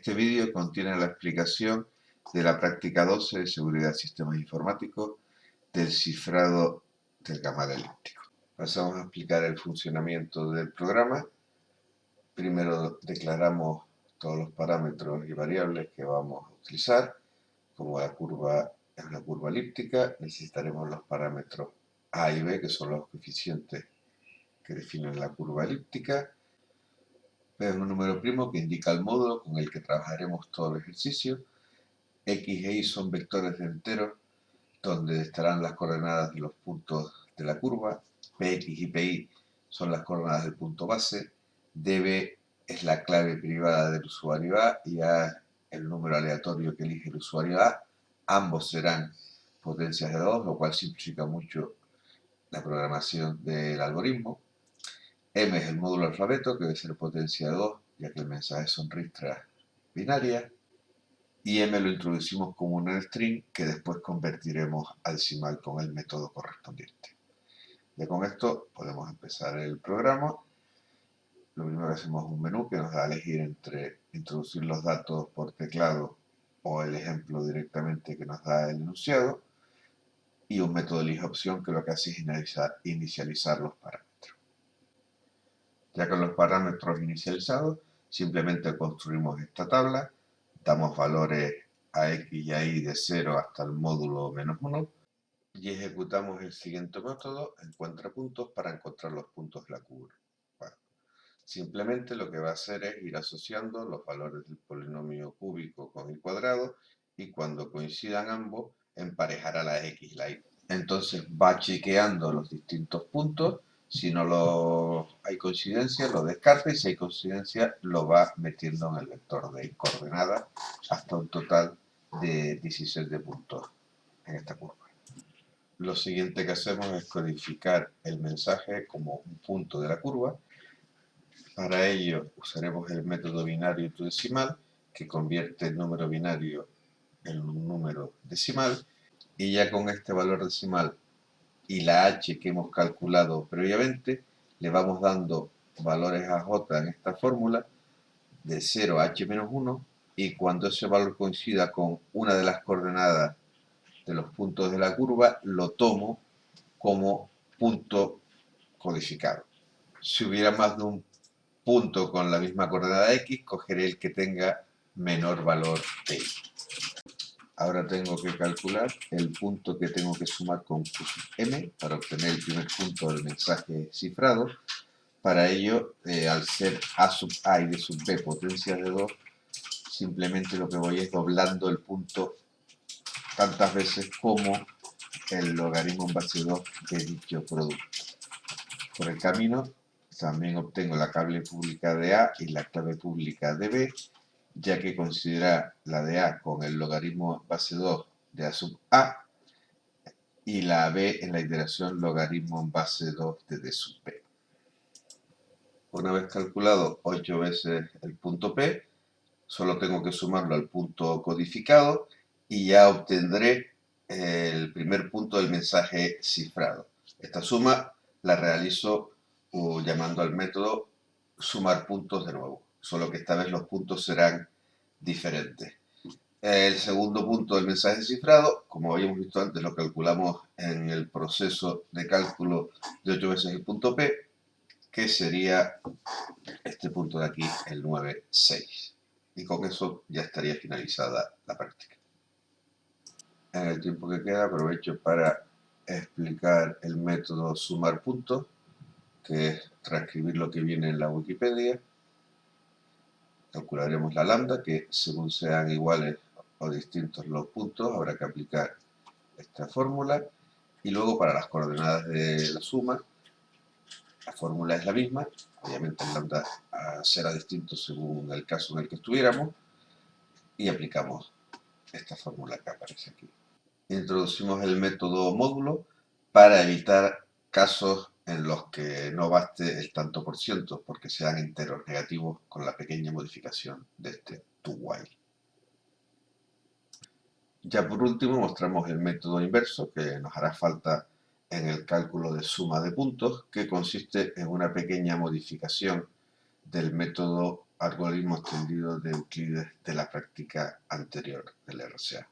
Este vídeo contiene la explicación de la práctica 12 de Seguridad de Sistemas Informáticos del cifrado del gamma elíptico. Pasamos a explicar el funcionamiento del programa. Primero declaramos todos los parámetros y variables que vamos a utilizar. Como la curva es una curva elíptica, necesitaremos los parámetros A y B, que son los coeficientes que definen la curva elíptica. B es un número primo que indica el módulo con el que trabajaremos todo el ejercicio. X e Y son vectores de enteros donde estarán las coordenadas de los puntos de la curva. Px y Pi son las coordenadas del punto base. Db es la clave privada del usuario A y A el número aleatorio que elige el usuario A. Ambos serán potencias de 2, lo cual simplifica mucho la programación del algoritmo. M es el módulo alfabeto, que debe ser potencia de 2, ya que el mensaje son ristras binarias. Y M lo introducimos como un string que después convertiremos a decimal con el método correspondiente. Ya con esto podemos empezar el programa. Lo primero que hacemos es un menú que nos da a elegir entre introducir los datos por teclado o el ejemplo directamente que nos da el enunciado, y un método elige opción que lo que hace es inicializar los parámetros. Ya con los parámetros inicializados, simplemente construimos esta tabla, damos valores a X y a Y de 0 hasta el módulo -1 y ejecutamos el siguiente método, encuentra puntos, para encontrar los puntos de la curva. Bueno, simplemente lo que va a hacer es ir asociando los valores del polinomio cúbico con el cuadrado, y cuando coincidan ambos, emparejará la X y la Y. Entonces va chequeando los distintos puntos. Si no hay coincidencia, lo descarta, y si hay coincidencia, lo va metiendo en el vector de coordenadas hasta un total de 17 puntos en esta curva. Lo siguiente que hacemos es codificar el mensaje como un punto de la curva. Para ello usaremos el método binario to decimal, que convierte el número binario en un número decimal, y ya con este valor decimal y la h que hemos calculado previamente, le vamos dando valores a j en esta fórmula de 0 a h-1, y cuando ese valor coincida con una de las coordenadas de los puntos de la curva, lo tomo como punto codificado. Si hubiera más de un punto con la misma coordenada x, cogeré el que tenga menor valor de y. Ahora tengo que calcular el punto que tengo que sumar con Q sub m para obtener el primer punto del mensaje cifrado. Para ello, al ser a sub a y b sub b potencias de 2, simplemente lo que voy es doblando el punto tantas veces como el logaritmo en base 2 de dicho producto. Por el camino también obtengo la clave pública de A y la clave pública de B, ya que considera la de A con el logaritmo en base 2 de A sub A, y la B en la iteración logaritmo en base 2 de D sub B. Una vez calculado 8 veces el punto P, solo tengo que sumarlo al punto codificado y ya obtendré el primer punto del mensaje cifrado. Esta suma la realizo llamando al método sumar puntos de nuevo, solo que esta vez los puntos serán diferentes. El segundo punto del mensaje cifrado, como habíamos visto antes, lo calculamos en el proceso de cálculo de 8 veces el punto P, que sería este punto de aquí, el 9,6. Y con eso ya estaría finalizada la práctica. En el tiempo que queda aprovecho para explicar el método sumar puntos, que es transcribir lo que viene en la Wikipedia. Calcularemos la lambda, que según sean iguales o distintos los puntos, habrá que aplicar esta fórmula. Y luego, para las coordenadas de la suma, la fórmula es la misma. Obviamente el lambda será distinto según el caso en el que estuviéramos, y aplicamos esta fórmula que aparece aquí. Introducimos el método módulo para evitar casos en los que no baste el tanto por ciento, porque sean enteros negativos con la pequeña modificación de este to while. Ya por último mostramos el método inverso, que nos hará falta en el cálculo de suma de puntos, que consiste en una pequeña modificación del método algoritmo extendido de Euclides de la práctica anterior del RCA.